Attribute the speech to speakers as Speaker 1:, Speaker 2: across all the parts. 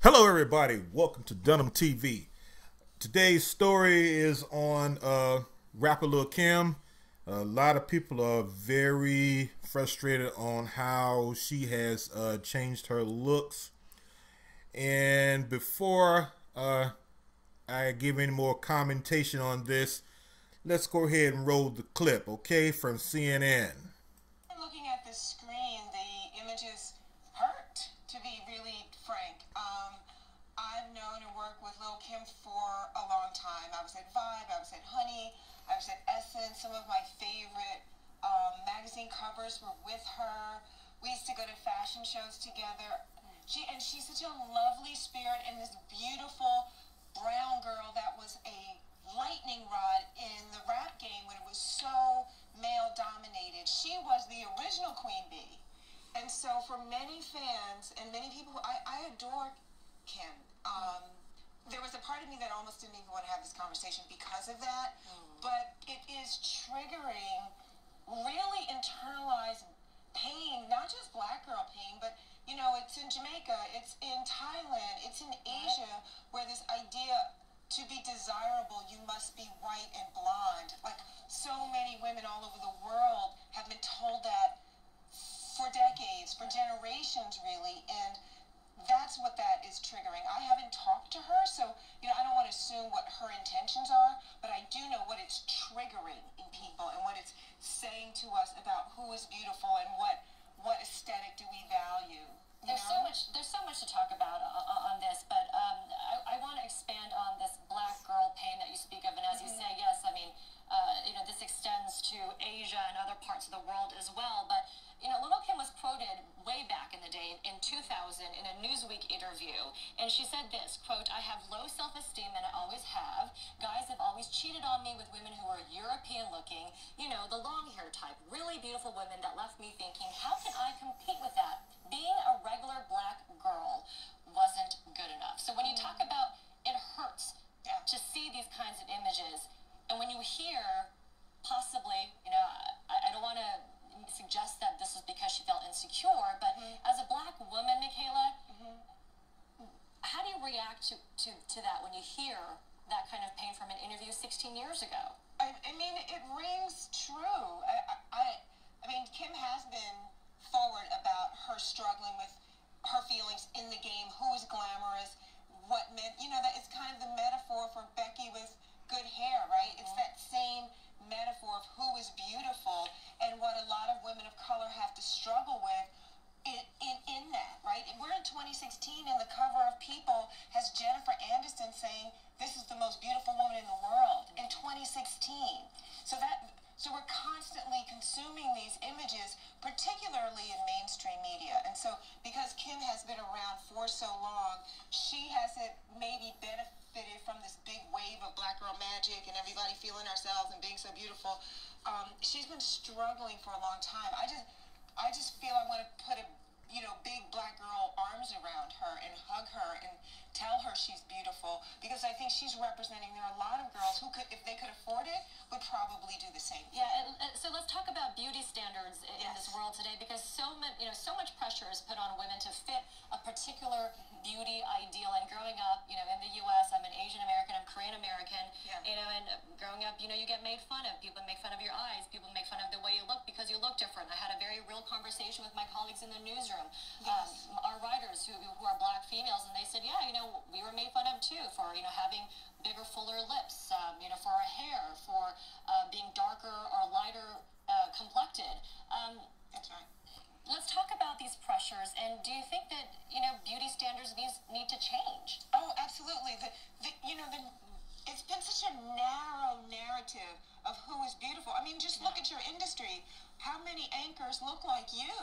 Speaker 1: Hello everybody, welcome to Dunham TV. Today's story is on rapper Lil Kim. A lot of people are very frustrated on how she has changed her looks. And before I give any more commentation on this, let's go ahead and roll the clip, okay, from CNN.
Speaker 2: Looking at this screen, the images hurt, to be really frank. I've known and worked with Lil Kim for a long time. I was at Vibe, I was at Honey, I was at Essence. Some of my favorite magazine covers were with her. We used to go to fashion shows together. She's such a lovely spirit, and this beautiful brown girl that was a lightning rod in the rap game when it was so male dominated. She was the original Queen Bee. And so for many fans and many people, I adore Kim. There was a part of me that almost didn't even want to have this conversation because of that. But it is triggering really internalized pain, not just black girl pain, but you know, it's in Jamaica, it's in Thailand, it's in Asia, where this idea to be desirable, you must be white and blonde. Like, so many women all over the world have been told that for decades, for generations, really, and that's what that is triggering. I haven't talked to her, so, you know, I don't want to assume what her intentions are, but I do know what it's triggering in people and what it's saying to us about who is beautiful and what aesthetic do we value.
Speaker 3: There's so much to talk about on this, but I want to expand on this black girl pain that you speak of, and as you say, yes, I mean, you know, this extends to Asia and other parts of the world as well, but you know, Lil Kim was quoted way back in the day in 2000 in a Newsweek interview, and she said this, quote, "I have low self-esteem and I always have. Guys have always cheated on me with women who are European looking, you know, the long hair type, really beautiful women that left me thinking, how can I compete with that? Being a regular black girl wasn't good enough." So when you talk about it hurts to see these kinds of images, and when you hear possibly, you know, I don't want to suggest that this is because she felt insecure, but as a black woman, Michaela, how do you react to that when you hear that kind of pain from an interview 16 years ago?
Speaker 2: I mean, it rings true. I mean, Kim has been forward about her struggling with her feelings in the game, who is glamorous, what meant, you know, that it's kind of the metaphor for Becky with good hair, right? It's that same metaphor of who is beautiful and what a lot of women of color have to struggle with in that, right? And we're in 2016 and the cover of People has Jennifer Aniston saying this is the most beautiful woman in the world in 2016. So we're constantly consuming these images, particularly in mainstream media. And so because Kim has been around for so long, she hasn't maybe benefited from this big wave of black girl magic and everybody feeling ourselves and being so beautiful. She's been struggling for a long time. I just feel I want to put a, you know, big black girl arms around her and hug her and tell her she's beautiful, because I think she's representing, there are a lot of girls who could, if they could afford it, would probably do the same thing.
Speaker 3: Yeah, and so let's talk about beauty standards in this world today, because so much pressure is put on women to fit a particular beauty ideal. And growing up, you know, in the U.S., I'm an Asian American, I'm Korean American, you know, and growing up, you know, you get made fun of. People make fun of your eyes. People make fun of the way you look because you look different. I had a very real conversation with my colleagues in the newsroom, our writers who are black females, and they said, yeah, you know, we were made fun of too for, you know, having bigger, fuller lips, you know, for our hair, for being darker or lighter complected.
Speaker 2: That's right.
Speaker 3: Let's talk about these pressures, and do you think that, you know, beauty standards need to change?
Speaker 2: Oh, absolutely. It's been such a narrow narrative of who is beautiful. I mean, just look at your industry. How many anchors look like you?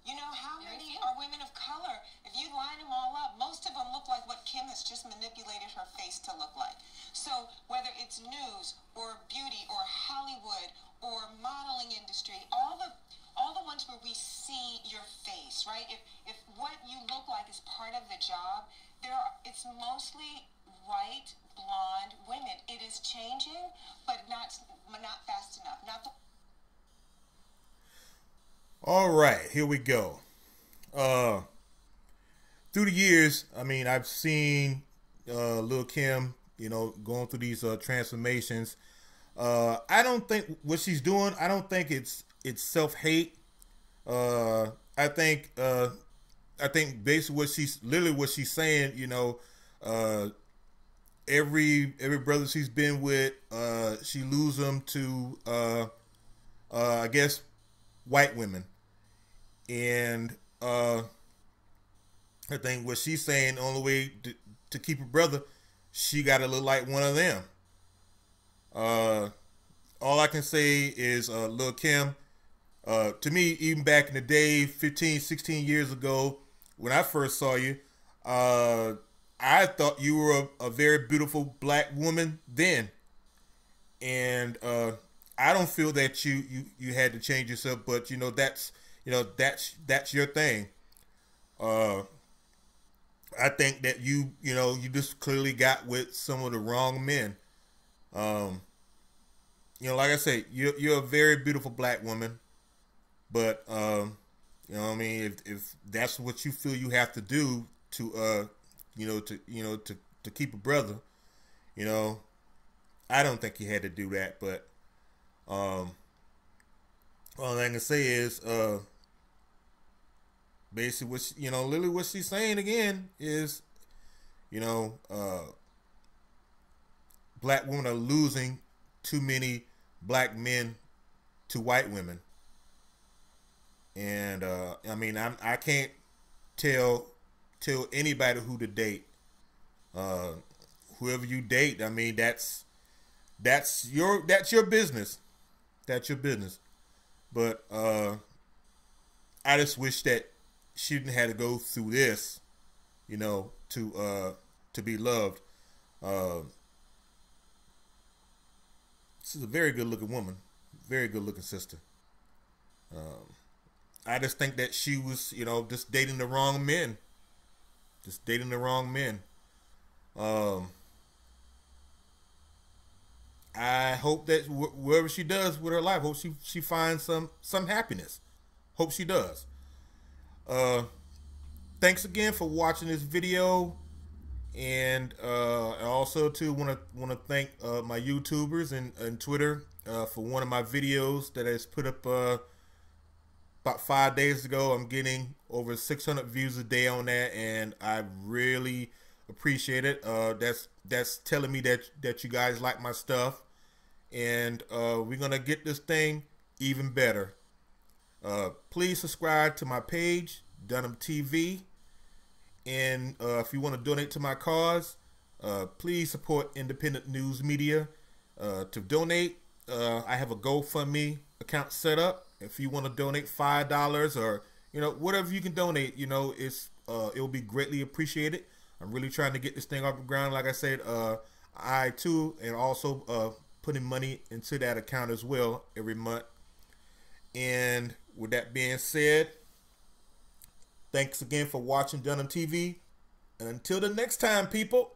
Speaker 2: You know, how many are women of color? If you line them all up, most of them look like what Kim has just manipulated her face to look like. So whether it's news or beauty or Hollywood or modeling industry, all the ones where we see your face, right? If what you look like is part of the job, it's mostly white, blonde women. It is changing, but not fast enough.
Speaker 1: All right, here we go. through the years, I mean, I've seen Lil Kim, you know, going through these transformations. I don't think what she's doing, I don't think it's self-hate. I think basically what she's saying, you know, every brother she's been with, she lose them to I guess white women. And I think what she's saying, the only way to keep a brother, she got to look like one of them. All I can say is, Lil Kim, to me, even back in the day, 15, 16 years ago, when I first saw you, I thought you were a very beautiful black woman then. And I don't feel that you had to change yourself, but you know, that's your thing. I think that you just clearly got with some of the wrong men. You know, like I say, you're a very beautiful black woman, but you know what I mean, if that's what you feel you have to do to to keep a brother, you know, I don't think you had to do that. But all I can say is basically literally what she's saying again is, you know, black women are losing too many black men to white women. And I mean, I can't tell anybody who to date. Whoever you date, I mean, that's your business. That's your business. But I just wish that she didn't have to go through this, you know, to be loved. This is a very good looking woman, very good looking sister. I just think that she was, you know, just dating the wrong men. Just dating the wrong men. I hope that wherever she does with her life, hope she finds some happiness. Hope she does. Thanks again for watching this video, and I also too want to thank my YouTubers and Twitter for one of my videos that is put up about 5 days ago. I'm getting over 600 views a day on that, and I really appreciate it. That's telling me that you guys like my stuff, and we're gonna get this thing even better. Please subscribe to my page, Dunham TV, and if you want to donate to my cause, please support independent news media. To donate, I have a GoFundMe account set up. If you want to donate $5 or whatever you can donate, it will be greatly appreciated. I'm really trying to get this thing off the ground. Like I said, I too am also putting money into that account as well every month. And with that being said, thanks again for watching Dunham TV. And until the next time, people.